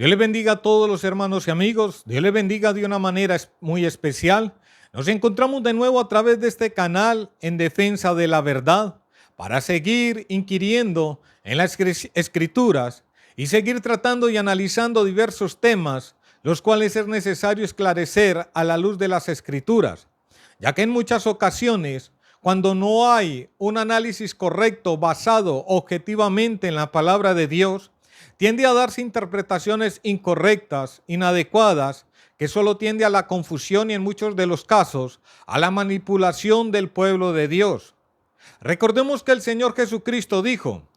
Dios le bendiga a todos los hermanos y amigos. Dios le bendiga de una manera muy especial. Nos encontramos de nuevo a través de este canal en defensa de la verdad para seguir inquiriendo en las escrituras y seguir tratando y analizando diversos temas, los cuales es necesario esclarecer a la luz de las escrituras, ya que en muchas ocasiones, cuando no hay un análisis correcto basado objetivamente en la palabra de Dios, tiende a darse interpretaciones incorrectas, inadecuadas, que solo tiende a la confusión y en muchos de los casos a la manipulación del pueblo de Dios. Recordemos que el Señor Jesucristo dijo: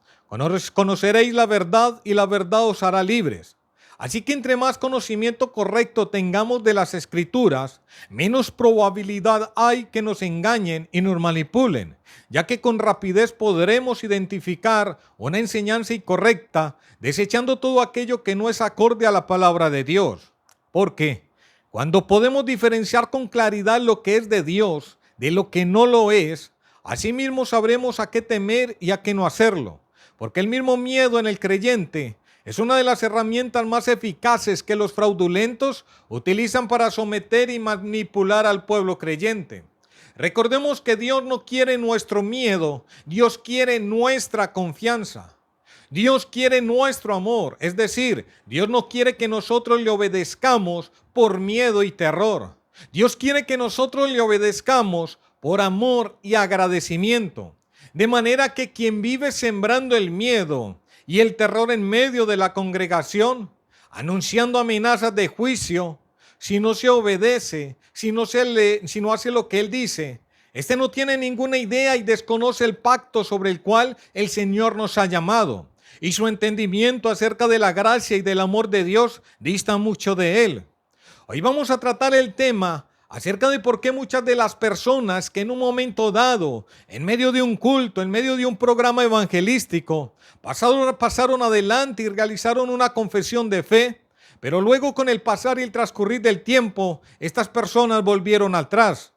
conoceréis la verdad y la verdad os hará libres. Así que entre más conocimiento correcto tengamos de las Escrituras, menos probabilidad hay que nos engañen y nos manipulen, ya que con rapidez podremos identificar una enseñanza incorrecta, desechando todo aquello que no es acorde a la palabra de Dios. ¿Por qué? Cuando podemos diferenciar con claridad lo que es de Dios de lo que no lo es, asimismo sabremos a qué temer y a qué no hacerlo, porque el mismo miedo en el creyente es una de las herramientas más eficaces que los fraudulentos utilizan para someter y manipular al pueblo creyente. Recordemos que Dios no quiere nuestro miedo, Dios quiere nuestra confianza. Dios quiere nuestro amor, es decir, Dios no quiere que nosotros le obedezcamos por miedo y terror. Dios quiere que nosotros le obedezcamos por amor y agradecimiento. De manera que quien vive sembrando el miedo y el terror en medio de la congregación, anunciando amenazas de juicio, si no se obedece, si no hace lo que él dice, este no tiene ninguna idea y desconoce el pacto sobre el cual el Señor nos ha llamado, y su entendimiento acerca de la gracia y del amor de Dios dista mucho de él. Hoy vamos a tratar el tema acerca de por qué muchas de las personas que en un momento dado, en medio de un culto, en medio de un programa evangelístico, pasaron adelante y realizaron una confesión de fe, pero luego con el pasar y el transcurrir del tiempo, estas personas volvieron atrás.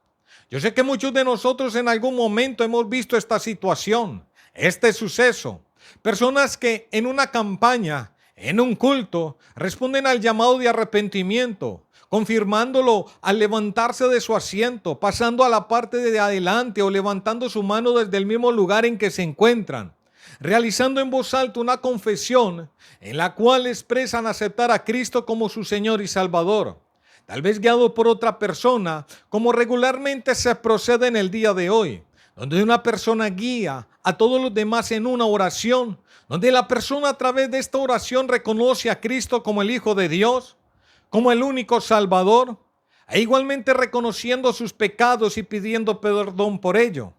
Yo sé que muchos de nosotros en algún momento hemos visto esta situación, este suceso. Personas que en una campaña, en un culto, responden al llamado de arrepentimiento, confirmándolo al levantarse de su asiento, pasando a la parte de adelante o levantando su mano desde el mismo lugar en que se encuentran, realizando en voz alta una confesión en la cual expresan aceptar a Cristo como su Señor y Salvador, tal vez guiado por otra persona, como regularmente se procede en el día de hoy, donde una persona guía a todos los demás en una oración, donde la persona a través de esta oración reconoce a Cristo como el Hijo de Dios, como el único Salvador, e igualmente reconociendo sus pecados y pidiendo perdón por ello.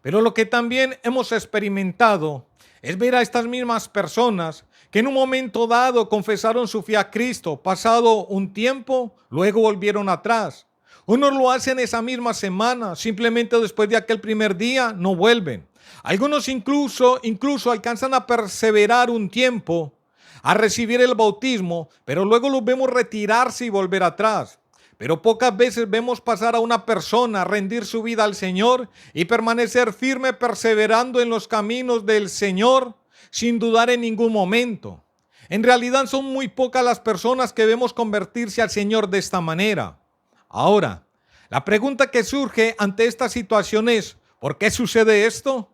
Pero lo que también hemos experimentado es ver a estas mismas personas que en un momento dado confesaron su fe a Cristo, pasado un tiempo, luego volvieron atrás. Unos lo hacen esa misma semana, simplemente después de aquel primer día no vuelven. Algunos incluso alcanzan a perseverar un tiempo, a recibir el bautismo, pero luego los vemos retirarse y volver atrás. Pero pocas veces vemos pasar a una persona, rendir su vida al Señor y permanecer firme, perseverando en los caminos del Señor, sin dudar en ningún momento. En realidad son muy pocas las personas que vemos convertirse al Señor de esta manera. Ahora, la pregunta que surge ante esta situación es: ¿por qué sucede esto?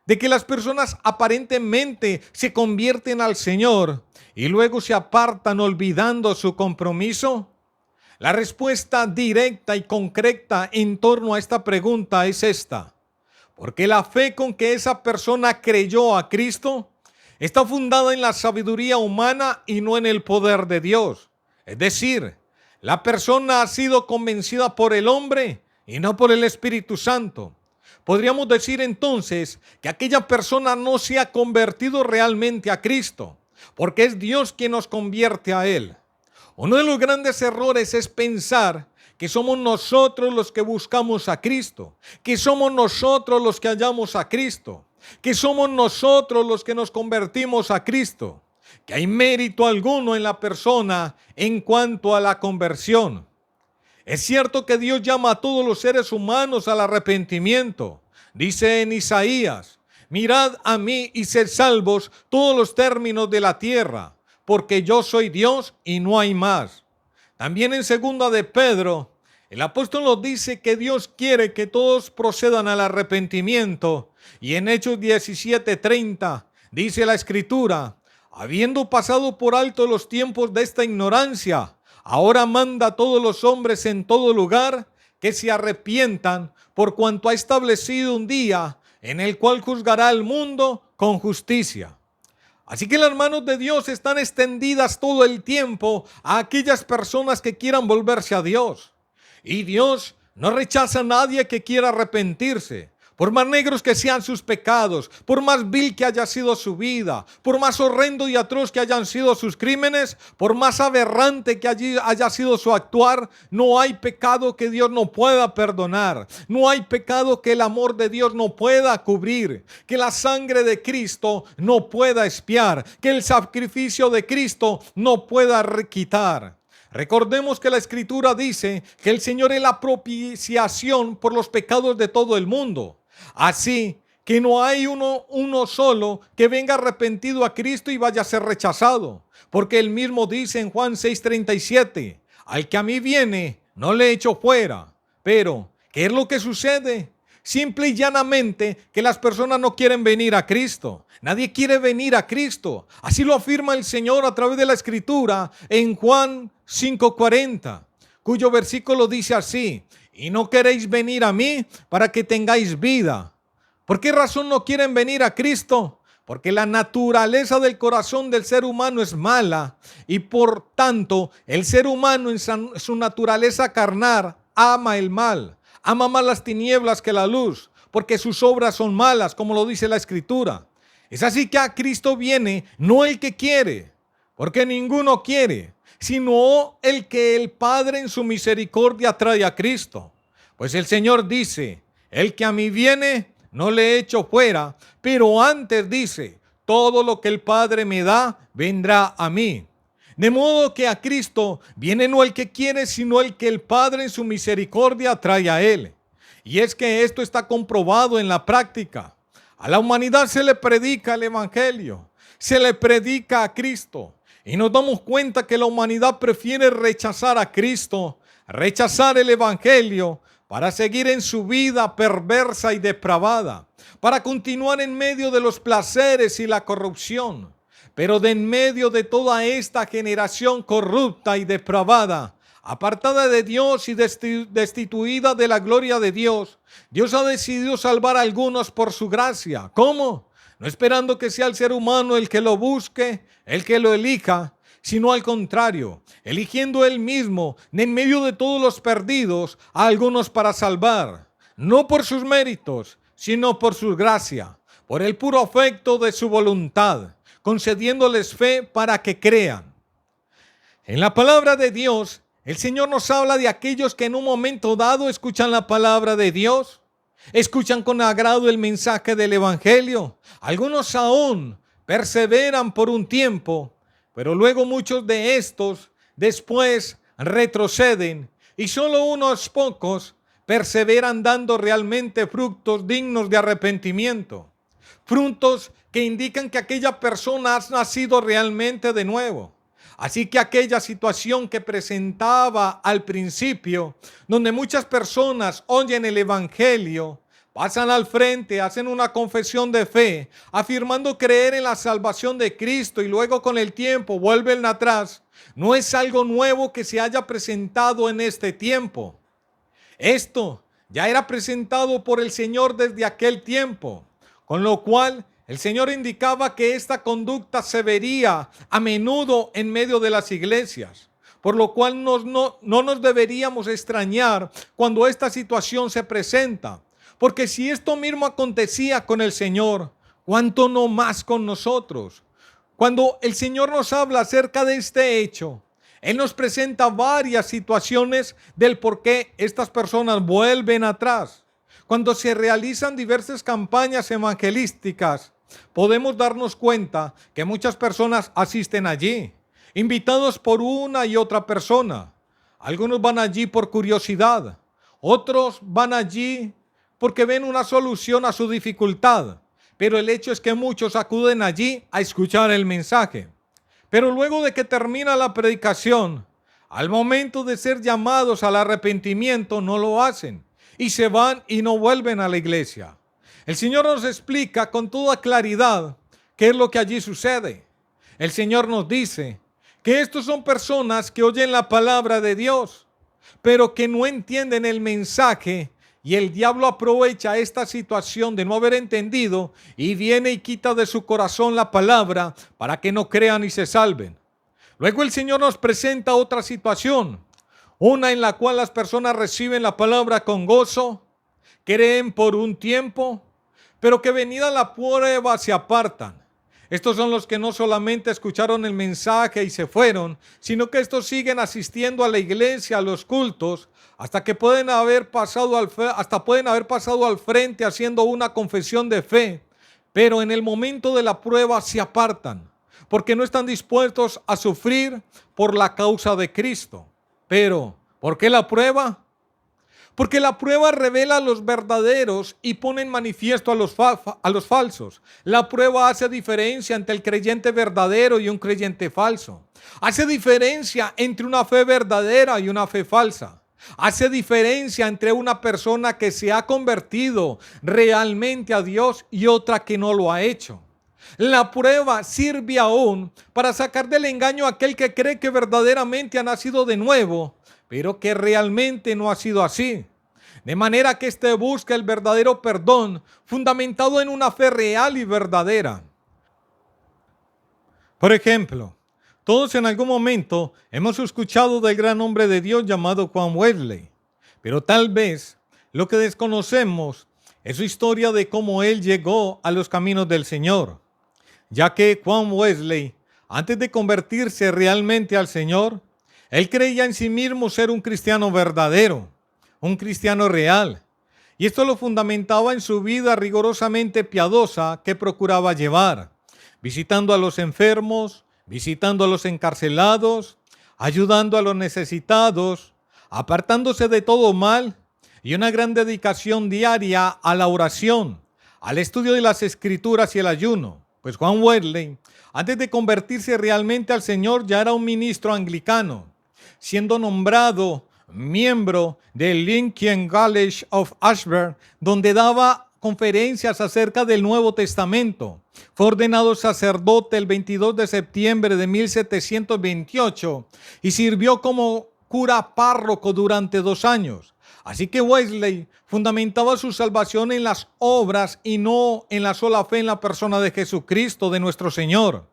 De que las personas aparentemente se convierten al Señor y luego se apartan olvidando su compromiso. La respuesta directa y concreta en torno a esta pregunta es esta: porque la fe con que esa persona creyó a Cristo está fundada en la sabiduría humana y no en el poder de Dios. Es decir, la persona ha sido convencida por el hombre y no por el Espíritu Santo. Podríamos decir entonces que aquella persona no se ha convertido realmente a Cristo, porque es Dios quien nos convierte a Él. Uno de los grandes errores es pensar que somos nosotros los que buscamos a Cristo, que somos nosotros los que hallamos a Cristo, que somos nosotros los que nos convertimos a Cristo, que hay mérito alguno en la persona en cuanto a la conversión. Es cierto que Dios llama a todos los seres humanos al arrepentimiento. Dice en Isaías: mirad a mí y sed salvos todos los términos de la tierra, porque yo soy Dios y no hay más. También en segunda de Pedro, el apóstol nos dice que Dios quiere que todos procedan al arrepentimiento. Y en Hechos 17:30 dice la Escritura: habiendo pasado por alto los tiempos de esta ignorancia, ahora manda a todos los hombres en todo lugar que se arrepientan, por cuanto ha establecido un día en el cual juzgará al mundo con justicia. Así que las manos de Dios están extendidas todo el tiempo a aquellas personas que quieran volverse a Dios. Y Dios no rechaza a nadie que quiera arrepentirse. Por más negros que sean sus pecados, por más vil que haya sido su vida, por más horrendo y atroz que hayan sido sus crímenes, por más aberrante que haya sido su actuar, no hay pecado que Dios no pueda perdonar. No hay pecado que el amor de Dios no pueda cubrir, que la sangre de Cristo no pueda expiar, que el sacrificio de Cristo no pueda quitar. Recordemos que la Escritura dice que el Señor es la propiciación por los pecados de todo el mundo. Así que no hay uno solo que venga arrepentido a Cristo y vaya a ser rechazado. Porque él mismo dice en Juan 6:37, al que a mí viene, no le echo fuera. Pero, ¿qué es lo que sucede? Simple y llanamente que las personas no quieren venir a Cristo. Nadie quiere venir a Cristo. Así lo afirma el Señor a través de la Escritura en Juan 5:40, cuyo versículo dice así: y no queréis venir a mí para que tengáis vida. ¿Por qué razón no quieren venir a Cristo? Porque la naturaleza del corazón del ser humano es mala y por tanto el ser humano en su naturaleza carnal ama el mal, ama más las tinieblas que la luz, porque sus obras son malas, como lo dice la Escritura. Es así que a Cristo viene no el que quiere, porque ninguno quiere, sino el que el Padre en su misericordia trae a Cristo. Pues el Señor dice: el que a mí viene, no le echo fuera, pero antes dice: todo lo que el Padre me da, vendrá a mí. De modo que a Cristo viene no el que quiere, sino el que el Padre en su misericordia trae a él. Y es que esto está comprobado en la práctica. A la humanidad se le predica el Evangelio, se le predica a Cristo. Y nos damos cuenta que la humanidad prefiere rechazar a Cristo, rechazar el Evangelio, para seguir en su vida perversa y depravada, para continuar en medio de los placeres y la corrupción. Pero de en medio de toda esta generación corrupta y depravada, apartada de Dios y destituida de la gloria de Dios, Dios ha decidido salvar a algunos por su gracia. ¿Cómo? No esperando que sea el ser humano el que lo busque, el que lo elija, sino al contrario, eligiendo él mismo, en medio de todos los perdidos, a algunos para salvar, no por sus méritos, sino por su gracia, por el puro afecto de su voluntad, concediéndoles fe para que crean. En la palabra de Dios, el Señor nos habla de aquellos que en un momento dado escuchan la palabra de Dios, escuchan con agrado el mensaje del Evangelio. Algunos aún perseveran por un tiempo, pero luego muchos de estos después retroceden y solo unos pocos perseveran dando realmente frutos dignos de arrepentimiento. Frutos que indican que aquella persona ha nacido realmente de nuevo. Así que aquella situación que presentaba al principio, donde muchas personas oyen el Evangelio, pasan al frente, hacen una confesión de fe, afirmando creer en la salvación de Cristo y luego con el tiempo vuelven atrás, no es algo nuevo que se haya presentado en este tiempo. Esto ya era presentado por el Señor desde aquel tiempo, con lo cual el Señor indicaba que esta conducta se vería a menudo en medio de las iglesias, por lo cual no nos deberíamos extrañar cuando esta situación se presenta, porque si esto mismo acontecía con el Señor, ¿cuánto no más con nosotros? Cuando el Señor nos habla acerca de este hecho, Él nos presenta varias situaciones del por qué estas personas vuelven atrás. Cuando se realizan diversas campañas evangelísticas, podemos darnos cuenta que muchas personas asisten allí, invitados por una y otra persona. Algunos van allí por curiosidad, otros van allí porque ven una solución a su dificultad, pero el hecho es que muchos acuden allí a escuchar el mensaje. Pero luego de que termina la predicación, al momento de ser llamados al arrepentimiento, no lo hacen y se van y no vuelven a la iglesia. El Señor nos explica con toda claridad qué es lo que allí sucede. El Señor nos dice que estos son personas que oyen la palabra de Dios, pero que no entienden el mensaje, y el diablo aprovecha esta situación de no haber entendido y viene y quita de su corazón la palabra para que no crean y se salven. Luego el Señor nos presenta otra situación, una en la cual las personas reciben la palabra con gozo, creen por un tiempo, pero que venida la prueba se apartan. Estos son los que no solamente escucharon el mensaje y se fueron, sino que estos siguen asistiendo a la iglesia, a los cultos, hasta pueden haber pasado al frente haciendo una confesión de fe, pero en el momento de la prueba se apartan, porque no están dispuestos a sufrir por la causa de Cristo. Pero, ¿por qué la prueba? Porque la prueba revela a los verdaderos y pone en manifiesto a los falsos. La prueba hace diferencia entre el creyente verdadero y un creyente falso. Hace diferencia entre una fe verdadera y una fe falsa. Hace diferencia entre una persona que se ha convertido realmente a Dios y otra que no lo ha hecho. La prueba sirve aún para sacar del engaño a aquel que cree que verdaderamente ha nacido de nuevo, pero que realmente no ha sido así. De manera que éste busca el verdadero perdón fundamentado en una fe real y verdadera. Por ejemplo, todos en algún momento hemos escuchado del gran hombre de Dios llamado Juan Wesley, pero tal vez lo que desconocemos es su historia de cómo él llegó a los caminos del Señor, ya que Juan Wesley, antes de convertirse realmente al Señor, él creía en sí mismo ser un cristiano verdadero, un cristiano real, y esto lo fundamentaba en su vida rigurosamente piadosa que procuraba llevar, visitando a los enfermos, visitando a los encarcelados, ayudando a los necesitados, apartándose de todo mal y una gran dedicación diaria a la oración, al estudio de las Escrituras y el ayuno. Pues Juan Wesley, antes de convertirse realmente al Señor, ya era un ministro anglicano, siendo nombrado miembro del Lincoln College of Ashburn, donde daba conferencias acerca del Nuevo Testamento. Fue ordenado sacerdote el 22 de septiembre de 1728 y sirvió como cura párroco durante 2 años. Así que Wesley fundamentaba su salvación en las obras y no en la sola fe en la persona de Jesucristo, de nuestro Señor.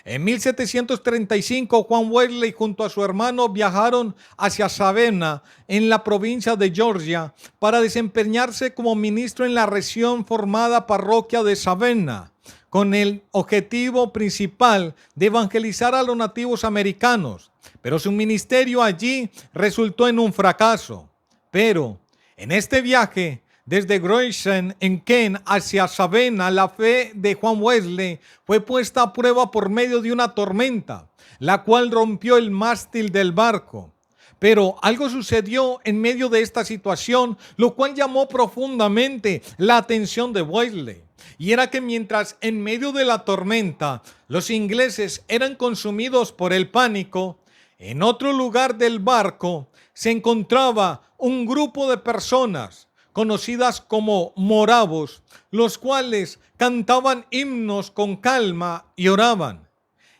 En 1735, Juan Wesley junto a su hermano viajaron hacia Savannah, en la provincia de Georgia, para desempeñarse como ministro en la recién formada parroquia de Savannah, con el objetivo principal de evangelizar a los nativos americanos. Pero su ministerio allí resultó en un fracaso. Pero en este viaje, desde Grayson en Kent hacia Savannah, la fe de Juan Wesley fue puesta a prueba por medio de una tormenta, la cual rompió el mástil del barco. Pero algo sucedió en medio de esta situación, lo cual llamó profundamente la atención de Wesley. Y era que mientras en medio de la tormenta los ingleses eran consumidos por el pánico, en otro lugar del barco se encontraba un grupo de personas conocidas como moravos, los cuales cantaban himnos con calma y oraban.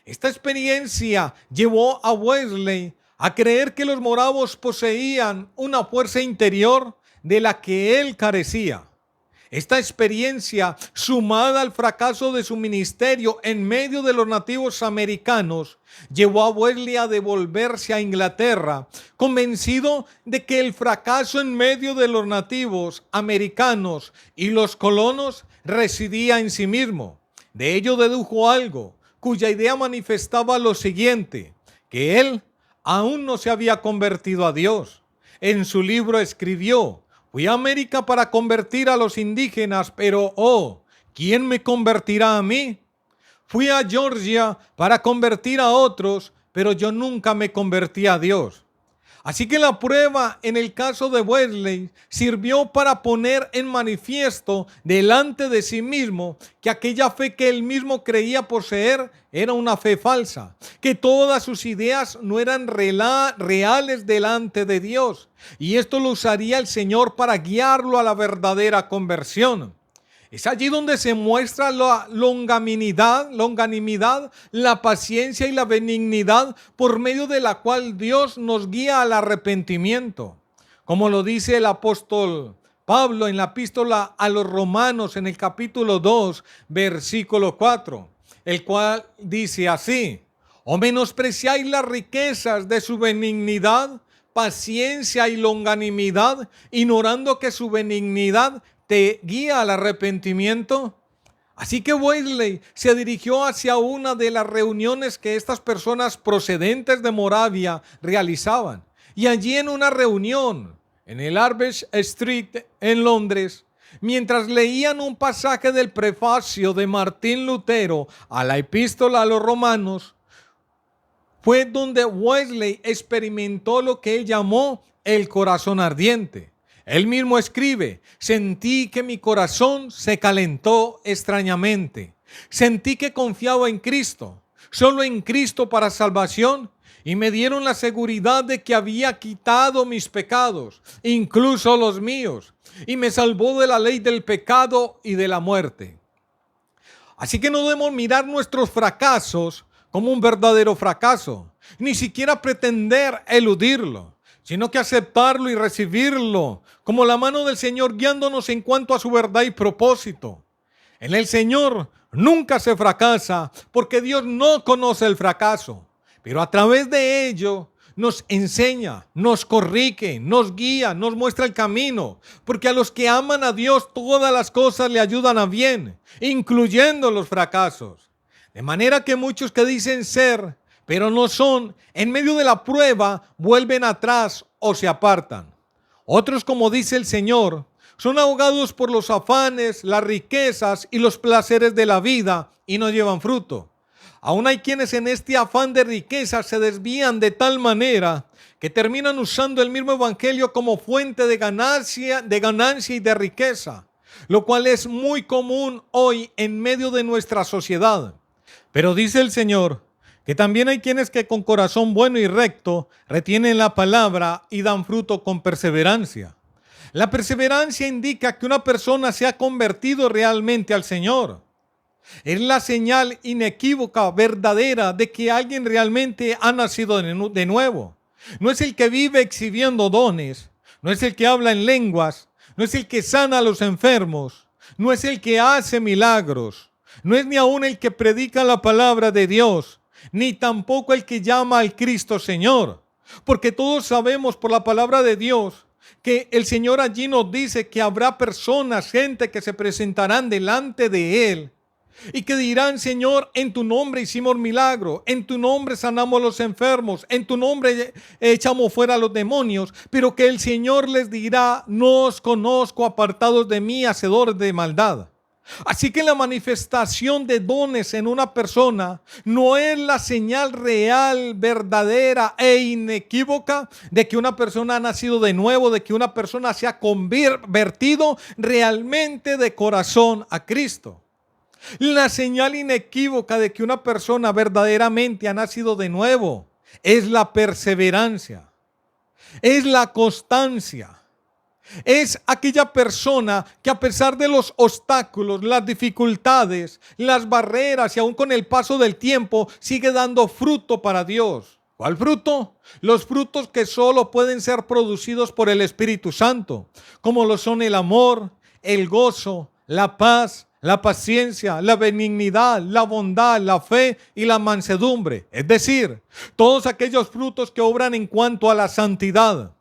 Esta experiencia llevó a Wesley a creer que los moravos poseían una fuerza interior de la que él carecía. Esta experiencia, sumada al fracaso de su ministerio en medio de los nativos americanos, llevó a Wesley a devolverse a Inglaterra, convencido de que el fracaso en medio de los nativos americanos y los colonos residía en sí mismo. De ello dedujo algo, cuya idea manifestaba lo siguiente, que él aún no se había convertido a Dios. En su libro escribió: fui a América para convertir a los indígenas, pero ¿quién me convertirá a mí? Fui a Georgia para convertir a otros, pero yo nunca me convertí a Dios. Así que la prueba en el caso de Wesley sirvió para poner en manifiesto delante de sí mismo que aquella fe que él mismo creía poseer era una fe falsa, que todas sus ideas no eran reales delante de Dios, y esto lo usaría el Señor para guiarlo a la verdadera conversión. Es allí donde se muestra la longanimidad, la paciencia y la benignidad por medio de la cual Dios nos guía al arrepentimiento. Como lo dice el apóstol Pablo en la epístola a los Romanos en el capítulo 2, versículo 4, el cual dice así: ¿o menospreciáis las riquezas de su benignidad, paciencia y longanimidad, ignorando que su benignidad te guía al arrepentimiento? Así que Wesley se dirigió hacia una de las reuniones que estas personas procedentes de Moravia realizaban. Y allí en una reunión en el Albert Street en Londres, mientras leían un pasaje del prefacio de Martín Lutero a la epístola a los Romanos, fue donde Wesley experimentó lo que él llamó el corazón ardiente. Él mismo escribe: sentí que mi corazón se calentó extrañamente. Sentí que confiaba en Cristo, solo en Cristo para salvación, y me dieron la seguridad de que había quitado mis pecados, incluso los míos, y me salvó de la ley del pecado y de la muerte. Así que no debemos mirar nuestros fracasos como un verdadero fracaso, ni siquiera pretender eludirlo, sino que aceptarlo y recibirlo como la mano del Señor guiándonos en cuanto a su verdad y propósito. En el Señor nunca se fracasa, porque Dios no conoce el fracaso, pero a través de ello nos enseña, nos corrige, nos guía, nos muestra el camino, porque a los que aman a Dios todas las cosas le ayudan a bien, incluyendo los fracasos. De manera que muchos que dicen ser, pero no son, en medio de la prueba vuelven atrás o se apartan. Otros, como dice el Señor, son ahogados por los afanes, las riquezas y los placeres de la vida y no llevan fruto. Aún hay quienes en este afán de riqueza se desvían de tal manera que terminan usando el mismo evangelio como fuente de ganancia y de riqueza, lo cual es muy común hoy en medio de nuestra sociedad. Pero dice el Señor que también hay quienes que con corazón bueno y recto retienen la palabra y dan fruto con perseverancia. La perseverancia indica que una persona se ha convertido realmente al Señor. Es la señal inequívoca, verdadera, de que alguien realmente ha nacido de nuevo. No es el que vive exhibiendo dones, no es el que habla en lenguas, no es el que sana a los enfermos, no es el que hace milagros, no es ni aún el que predica la palabra de Dios, ni tampoco el que llama al Cristo Señor. Porque todos sabemos por la palabra de Dios que el Señor allí nos dice que habrá personas, gente que se presentarán delante de Él y que dirán: Señor, en tu nombre hicimos milagro, en tu nombre sanamos a los enfermos, en tu nombre echamos fuera a los demonios, pero que el Señor les dirá: no os conozco, apartados de mí, hacedores de maldad. Así que la manifestación de dones en una persona no es la señal real, verdadera e inequívoca de que una persona ha nacido de nuevo, de que una persona se ha convertido realmente de corazón a Cristo. La señal inequívoca de que una persona verdaderamente ha nacido de nuevo es la perseverancia, es la constancia. Es aquella persona que a pesar de los obstáculos, las dificultades, las barreras y aún con el paso del tiempo sigue dando fruto para Dios. ¿Cuál fruto? Los frutos que solo pueden ser producidos por el Espíritu Santo, como lo son el amor, el gozo, la paz, la paciencia, la benignidad, la bondad, la fe y la mansedumbre. Es decir, todos aquellos frutos que obran en cuanto a la santidad.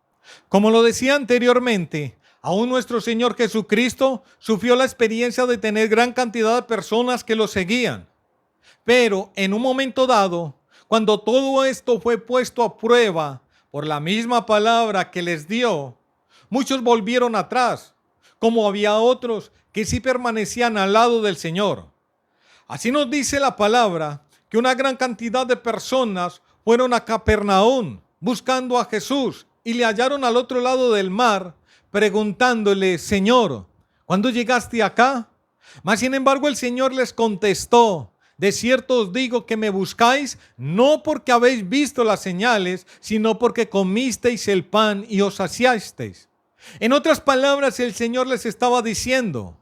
Como lo decía anteriormente, aún nuestro Señor Jesucristo sufrió la experiencia de tener gran cantidad de personas que lo seguían. Pero en un momento dado, cuando todo esto fue puesto a prueba por la misma palabra que les dio, muchos volvieron atrás, como había otros que sí permanecían al lado del Señor. Así nos dice la palabra que una gran cantidad de personas fueron a Capernaum buscando a Jesús y le hallaron al otro lado del mar, preguntándole: Señor, ¿cuándo llegaste acá? Mas sin embargo el Señor les contestó: de cierto os digo que me buscáis, no porque habéis visto las señales, sino porque comisteis el pan y os saciasteis. En otras palabras, el Señor les estaba diciendo: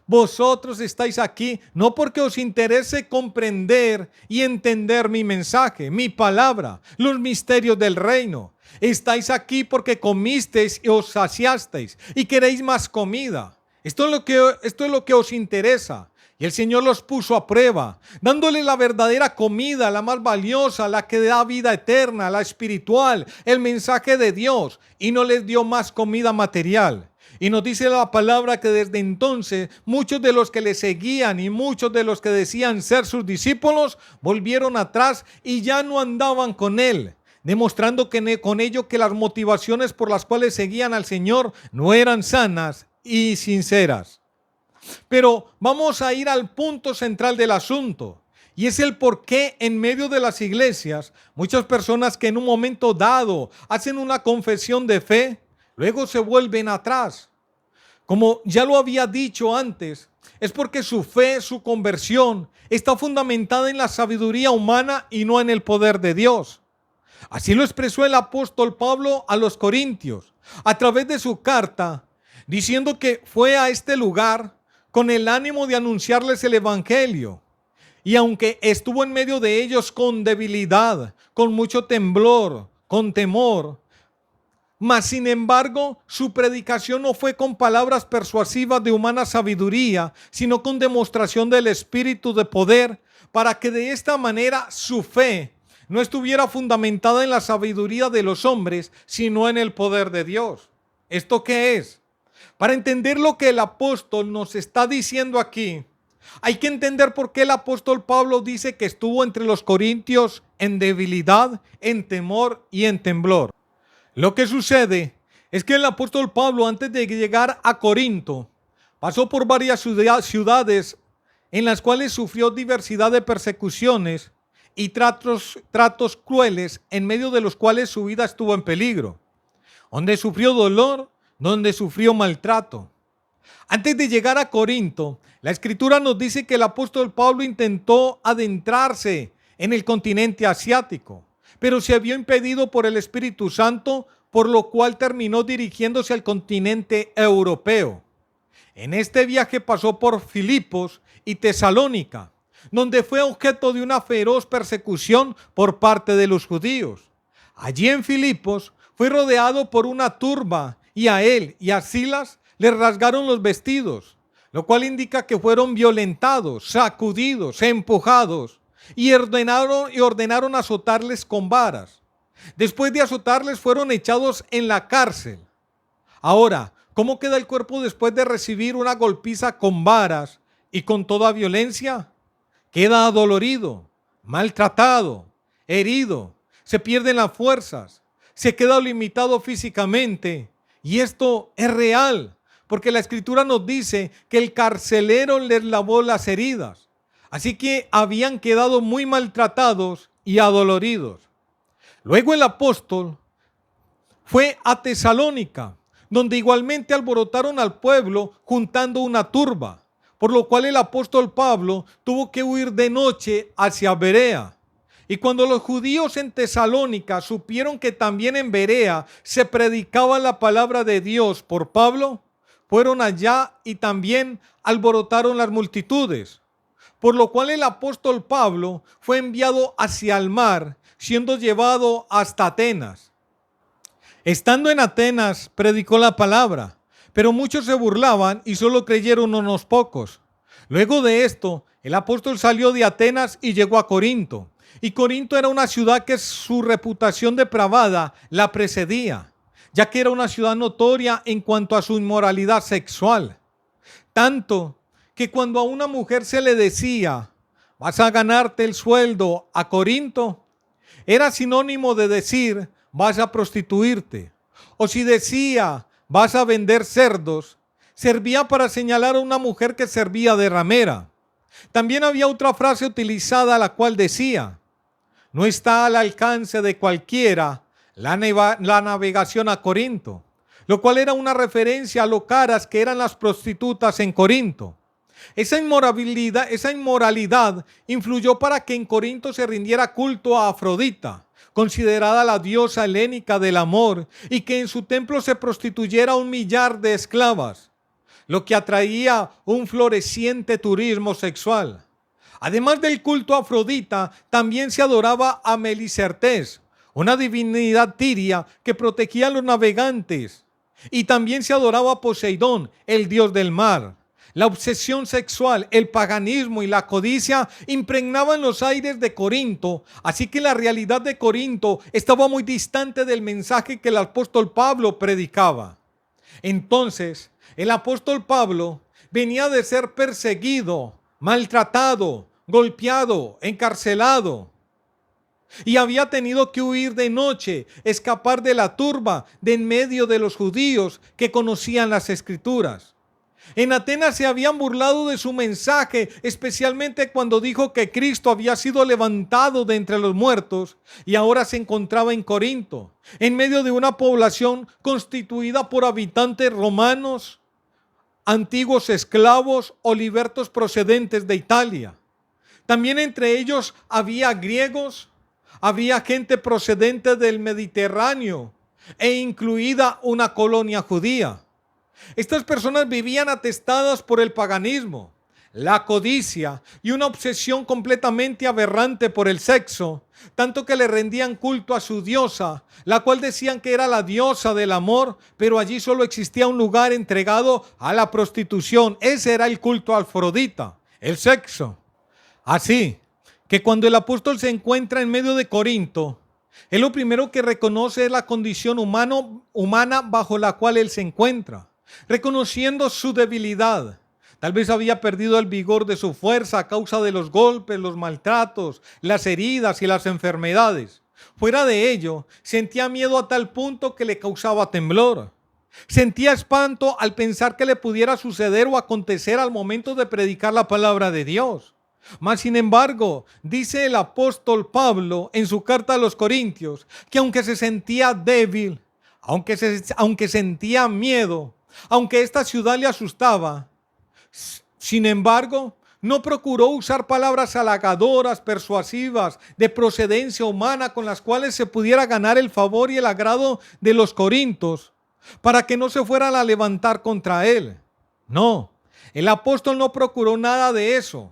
vosotros estáis aquí no porque os interese comprender y entender mi mensaje, mi palabra, los misterios del reino. Estáis aquí porque comisteis y os saciasteis y queréis más comida. Esto es lo que os interesa. Y el Señor los puso a prueba, dándole la verdadera comida, la más valiosa, la que da vida eterna, la espiritual, el mensaje de Dios, y no les dio más comida material. Y nos dice la palabra que desde entonces muchos de los que le seguían y muchos de los que decían ser sus discípulos volvieron atrás y ya no andaban con él, demostrando con ello que las motivaciones por las cuales seguían al Señor no eran sanas y sinceras. Pero vamos a ir al punto central del asunto, y es el por qué en medio de las iglesias muchas personas que en un momento dado hacen una confesión de fe, luego se vuelven atrás. Como ya lo había dicho antes, es porque su fe, su conversión, está fundamentada en la sabiduría humana y no en el poder de Dios. Así lo expresó el apóstol Pablo a los Corintios, a través de su carta, diciendo que fue a este lugar con el ánimo de anunciarles el evangelio. Y aunque estuvo en medio de ellos con debilidad, con mucho temblor, con temor, mas sin embargo su predicación no fue con palabras persuasivas de humana sabiduría, sino con demostración del Espíritu de poder, para que de esta manera su fe no estuviera fundamentada en la sabiduría de los hombres, sino en el poder de Dios. ¿Esto qué es? Para entender lo que el apóstol nos está diciendo aquí, hay que entender por qué el apóstol Pablo dice que estuvo entre los corintios en debilidad, en temor y en temblor. Lo que sucede es que el apóstol Pablo, antes de llegar a Corinto, pasó por varias ciudades en las cuales sufrió diversidad de persecuciones y tratos crueles, en medio de los cuales su vida estuvo en peligro, donde sufrió dolor, donde sufrió maltrato. Antes de llegar a Corinto, la Escritura nos dice que el apóstol Pablo intentó adentrarse en el continente asiático, pero se vio impedido por el Espíritu Santo, por lo cual terminó dirigiéndose al continente europeo. En este viaje pasó por Filipos y Tesalónica, donde fue objeto de una feroz persecución por parte de los judíos. Allí en Filipos fue rodeado por una turba y a él y a Silas le rasgaron los vestidos, lo cual indica que fueron violentados, sacudidos, empujados y ordenaron azotarles con varas. Después de azotarles fueron echados en la cárcel. Ahora, ¿cómo queda el cuerpo después de recibir una golpiza con varas y con toda violencia? Queda adolorido, maltratado, herido, se pierden las fuerzas, se queda limitado físicamente. Y esto es real, porque la Escritura nos dice que el carcelero les lavó las heridas. Así que habían quedado muy maltratados y adoloridos. Luego el apóstol fue a Tesalónica, donde igualmente alborotaron al pueblo juntando una turba, por lo cual el apóstol Pablo tuvo que huir de noche hacia Berea. Y cuando los judíos en Tesalónica supieron que también en Berea se predicaba la palabra de Dios por Pablo, fueron allá y también alborotaron las multitudes. Por lo cual el apóstol Pablo fue enviado hacia el mar, siendo llevado hasta Atenas. Estando en Atenas, predicó la palabra, pero muchos se burlaban y solo creyeron unos pocos. Luego de esto, el apóstol salió de Atenas y llegó a Corinto. Y Corinto era una ciudad que su reputación depravada la precedía, ya que era una ciudad notoria en cuanto a su inmoralidad sexual. Tanto que cuando a una mujer se le decía: vas a ganarte el sueldo a Corinto, era sinónimo de decir: vas a prostituirte. O si decía: vas a vender cerdos, servía para señalar a una mujer que servía de ramera. También había otra frase utilizada, la cual decía: no está al alcance de cualquiera la navegación a Corinto, lo cual era una referencia a lo caras que eran las prostitutas en Corinto. Esa inmoralidad influyó para que en Corinto se rindiera culto a Afrodita, considerada la diosa helénica del amor, y que en su templo se prostituyera 1 millar de esclavas, lo que atraía un floreciente turismo sexual. Además del culto a Afrodita, también se adoraba a Melicertés, una divinidad tiria que protegía a los navegantes, y también se adoraba a Poseidón, el dios del mar. La obsesión sexual, el paganismo y la codicia impregnaban los aires de Corinto, así que la realidad de Corinto estaba muy distante del mensaje que el apóstol Pablo predicaba. Entonces, el apóstol Pablo venía de ser perseguido, maltratado, golpeado, encarcelado, y había tenido que huir de noche, escapar de la turba de en medio de los judíos que conocían las escrituras. En Atenas se habían burlado de su mensaje, especialmente cuando dijo que Cristo había sido levantado de entre los muertos, y ahora se encontraba en Corinto, en medio de una población constituida por habitantes romanos, antiguos esclavos o libertos procedentes de Italia. También entre ellos había griegos, había gente procedente del Mediterráneo e incluida una colonia judía. Estas personas vivían atestadas por el paganismo, la codicia y una obsesión completamente aberrante por el sexo, tanto que le rendían culto a su diosa, la cual decían que era la diosa del amor, pero allí solo existía un lugar entregado a la prostitución. Ese era el culto a Afrodita, el sexo. Así que cuando el apóstol se encuentra en medio de Corinto, él lo primero que reconoce es la condición humana bajo la cual él se encuentra, reconociendo su debilidad. Tal vez había perdido el vigor de su fuerza a causa de los golpes, los maltratos, las heridas y las enfermedades. Fuera de ello, sentía miedo a tal punto que le causaba temblor. Sentía espanto al pensar que le pudiera suceder o acontecer al momento de predicar la palabra de Dios. Mas, sin embargo, dice el apóstol Pablo en su carta a los Corintios que aunque se sentía débil, aunque sentía miedo, aunque esta ciudad le asustaba, sin embargo, no procuró usar palabras halagadoras, persuasivas, de procedencia humana con las cuales se pudiera ganar el favor y el agrado de los corintios para que no se fueran a levantar contra él. No, el apóstol no procuró nada de eso.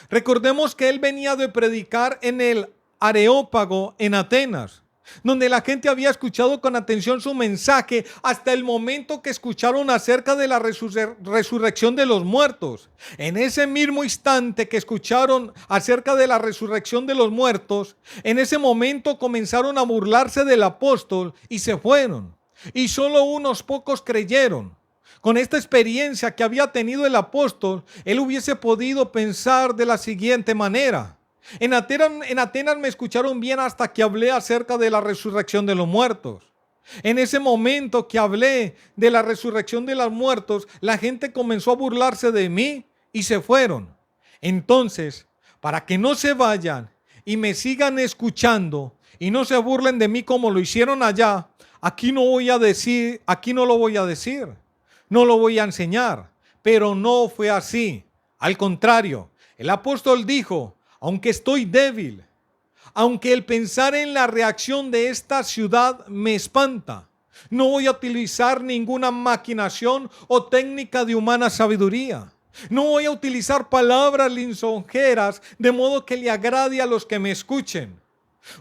Recordemos que él venía de predicar en el Areópago en Atenas, donde la gente había escuchado con atención su mensaje hasta el momento que escucharon acerca de la resurrección de los muertos. En ese mismo instante que escucharon acerca de la resurrección de los muertos, en ese momento comenzaron a burlarse del apóstol y se fueron. Y solo unos pocos creyeron. Con esta experiencia que había tenido el apóstol, él hubiese podido pensar de la siguiente manera: En Atenas me escucharon bien hasta que hablé acerca de la resurrección de los muertos. En ese momento que hablé de la resurrección de los muertos, la gente comenzó a burlarse de mí y se fueron. Entonces, para que no se vayan y me sigan escuchando y no se burlen de mí como lo hicieron allá, aquí no lo voy a decir, no lo voy a enseñar. Pero no fue así. Al contrario, el apóstol dijo: aunque estoy débil, aunque el pensar en la reacción de esta ciudad me espanta, no voy a utilizar ninguna maquinación o técnica de humana sabiduría. No voy a utilizar palabras lisonjeras de modo que le agrade a los que me escuchen.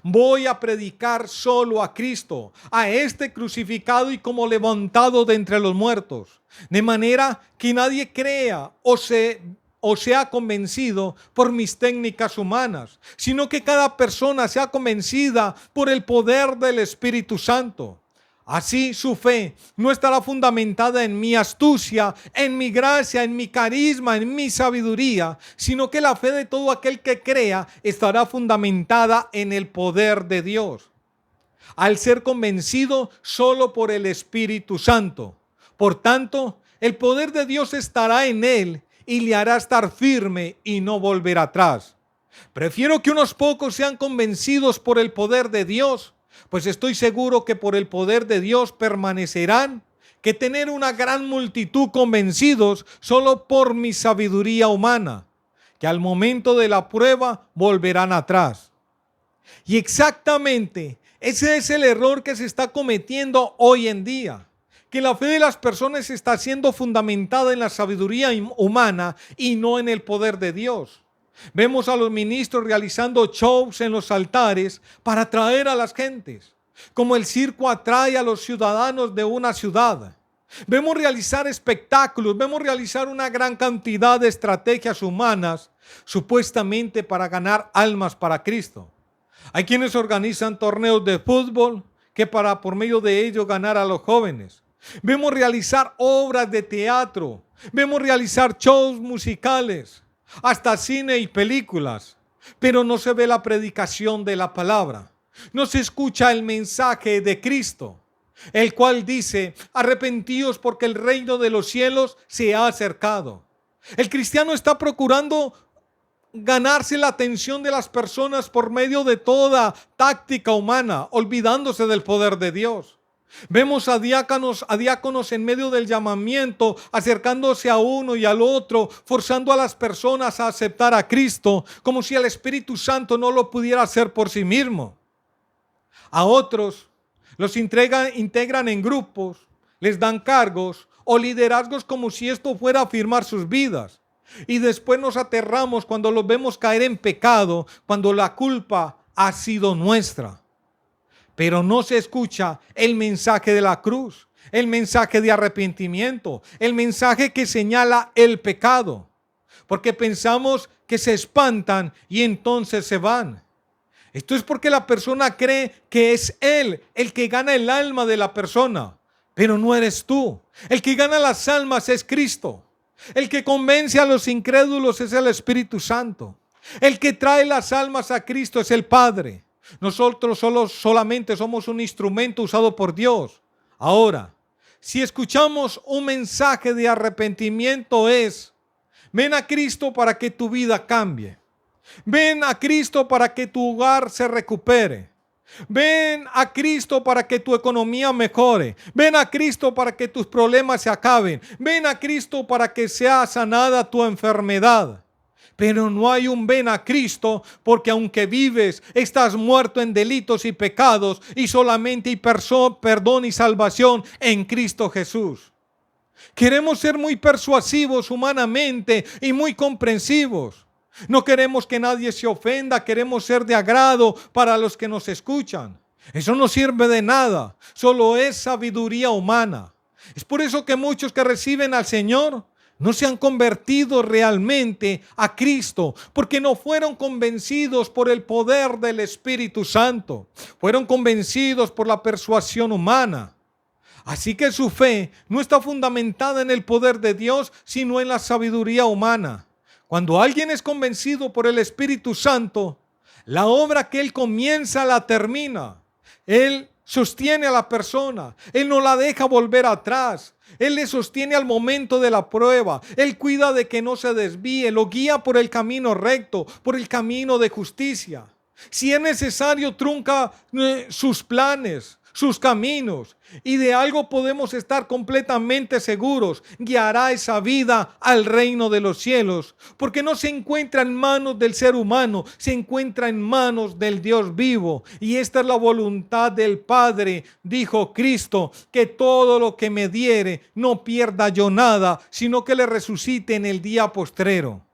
Voy a predicar solo a Cristo, a este crucificado y como levantado de entre los muertos, de manera que nadie crea o sea convencido por mis técnicas humanas, sino que cada persona sea convencida por el poder del Espíritu Santo. Así su fe no estará fundamentada en mi astucia, en mi gracia, en mi carisma, en mi sabiduría, sino que la fe de todo aquel que crea estará fundamentada en el poder de Dios, al ser convencido solo por el Espíritu Santo. Por tanto, el poder de Dios estará en él y le hará estar firme y no volver atrás. Prefiero que unos pocos sean convencidos por el poder de Dios pues estoy seguro que por el poder de Dios permanecerán que tener una gran multitud convencidos solo por mi sabiduría humana, que al momento de la prueba volverán atrás. Y exactamente ese es el error que se está cometiendo hoy en día, que la fe de las personas está siendo fundamentada en la sabiduría humana y no en el poder de Dios. Vemos a los ministros realizando shows en los altares para atraer a las gentes, como el circo atrae a los ciudadanos de una ciudad. Vemos realizar espectáculos, vemos realizar una gran cantidad de estrategias humanas, supuestamente para ganar almas para Cristo. Hay quienes organizan torneos de fútbol que para por medio de ello ganar a los jóvenes. Vemos realizar obras de teatro, vemos realizar shows musicales, hasta cine y películas, pero no se ve la predicación de la palabra. No se escucha el mensaje de Cristo, el cual dice: arrepentíos porque el reino de los cielos se ha acercado. El cristiano está procurando ganarse la atención de las personas por medio de toda táctica humana, olvidándose del poder de Dios. Vemos a diáconos en medio del llamamiento, acercándose a uno y al otro, forzando a las personas a aceptar a Cristo, como si el Espíritu Santo no lo pudiera hacer por sí mismo. A otros los integran en grupos, les dan cargos o liderazgos como si esto fuera a afirmar sus vidas. Y después nos aterramos cuando los vemos caer en pecado, cuando la culpa ha sido nuestra. Pero no se escucha el mensaje de la cruz, el mensaje de arrepentimiento, el mensaje que señala el pecado. Porque pensamos que se espantan y entonces se van. Esto es porque la persona cree que es él el que gana el alma de la persona, pero no eres tú. El que gana las almas es Cristo. El que convence a los incrédulos es el Espíritu Santo. El que trae las almas a Cristo es el Padre. Nosotros solamente somos un instrumento usado por Dios. Ahora, si escuchamos un mensaje de arrepentimiento es: ven a Cristo para que tu vida cambie. Ven a Cristo para que tu hogar se recupere. Ven a Cristo para que tu economía mejore. Ven a Cristo para que tus problemas se acaben. Ven a Cristo para que sea sanada tu enfermedad. Pero no hay un ven a Cristo, porque aunque vives, estás muerto en delitos y pecados, y solamente hay perdón y salvación en Cristo Jesús. Queremos ser muy persuasivos humanamente y muy comprensivos. No queremos que nadie se ofenda, queremos ser de agrado para los que nos escuchan. Eso no sirve de nada, solo es sabiduría humana. Es por eso que muchos que reciben al Señor no se han convertido realmente a Cristo, porque no fueron convencidos por el poder del Espíritu Santo. Fueron convencidos por la persuasión humana. Así que su fe no está fundamentada en el poder de Dios, sino en la sabiduría humana. Cuando alguien es convencido por el Espíritu Santo, la obra que Él comienza la termina. Él sostiene a la persona, Él no la deja volver atrás. Él le sostiene al momento de la prueba. Él cuida de que no se desvíe, lo guía por el camino recto, por el camino de justicia. Si es necesario, trunca sus planes, sus caminos, y de algo podemos estar completamente seguros: guiará esa vida al reino de los cielos, porque no se encuentra en manos del ser humano, se encuentra en manos del Dios vivo, y esta es la voluntad del Padre, dijo Cristo, que todo lo que me diere no pierda yo nada, sino que le resucite en el día postrero.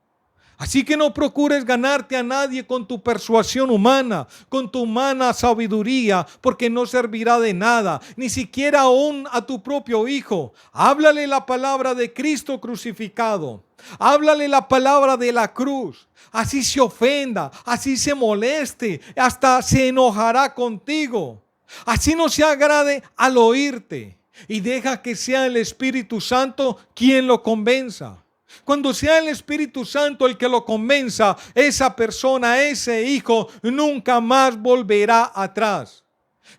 Así que no procures ganarte a nadie con tu persuasión humana, con tu humana sabiduría, porque no servirá de nada, ni siquiera aún a tu propio hijo. Háblale la palabra de Cristo crucificado. Háblale la palabra de la cruz. Así se ofenda, así se moleste, hasta se enojará contigo. Así no se agrade al oírte, y deja que sea el Espíritu Santo quien lo convenza. Cuando sea el Espíritu Santo el que lo convenza, esa persona, ese hijo, nunca más volverá atrás.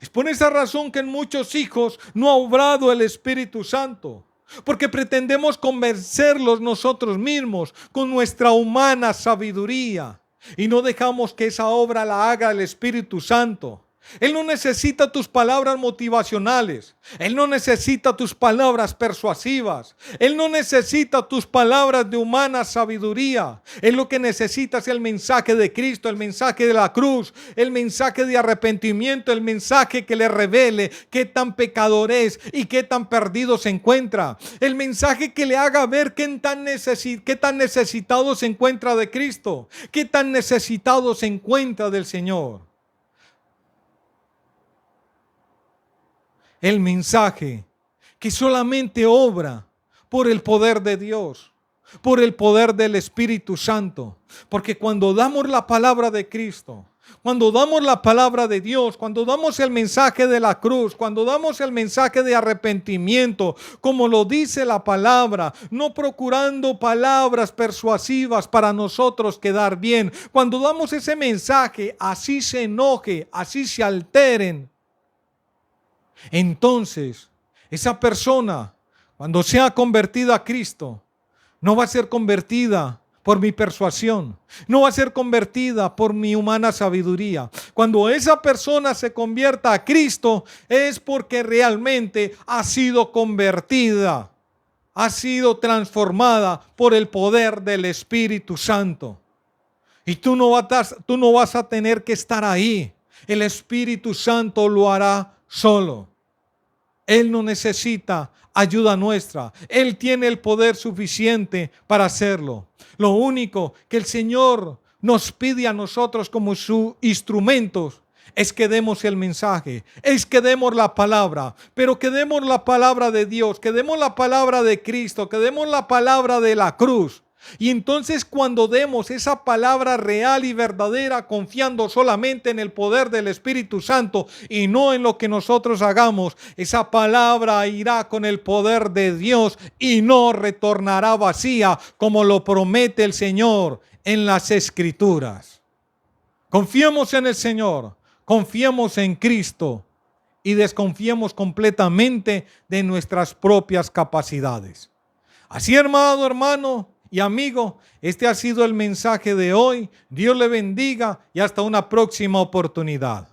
Es por esa razón que en muchos hijos no ha obrado el Espíritu Santo, porque pretendemos convencerlos nosotros mismos con nuestra humana sabiduría y no dejamos que esa obra la haga el Espíritu Santo. Él no necesita tus palabras motivacionales. Él no necesita tus palabras persuasivas. Él no necesita tus palabras de humana sabiduría. Él lo que necesita es el mensaje de Cristo, el mensaje de la cruz, el mensaje de arrepentimiento, el mensaje que le revele qué tan pecador es y qué tan perdido se encuentra. El mensaje que le haga ver qué tan necesitado se encuentra de Cristo, qué tan necesitado se encuentra del Señor. El mensaje que solamente obra por el poder de Dios, por el poder del Espíritu Santo. Porque cuando damos la palabra de Cristo, cuando damos la palabra de Dios, cuando damos el mensaje de la cruz, cuando damos el mensaje de arrepentimiento, como lo dice la palabra, no procurando palabras persuasivas para nosotros quedar bien, cuando damos ese mensaje, así se enoje, así se alteren, entonces esa persona, cuando sea convertida a Cristo, no va a ser convertida por mi persuasión, no va a ser convertida por mi humana sabiduría. Cuando esa persona se convierta a Cristo, es porque realmente ha sido convertida, ha sido transformada por el poder del Espíritu Santo. Y tú no vas a tener que estar ahí. El Espíritu Santo lo hará solo. Él no necesita ayuda nuestra. Él tiene el poder suficiente para hacerlo. Lo único que el Señor nos pide a nosotros como sus instrumentos es que demos el mensaje, es que demos la palabra, pero que demos la palabra de Dios, que demos la palabra de Cristo, que demos la palabra de la cruz. Y entonces cuando demos esa palabra real y verdadera, confiando solamente en el poder del Espíritu Santo y no en lo que nosotros hagamos, esa palabra irá con el poder de Dios y no retornará vacía, como lo promete el Señor en las Escrituras. Confiemos en el Señor, confiemos en Cristo y desconfiemos completamente de nuestras propias capacidades. Así, hermano y amigo, este ha sido el mensaje de hoy. Dios le bendiga y hasta una próxima oportunidad.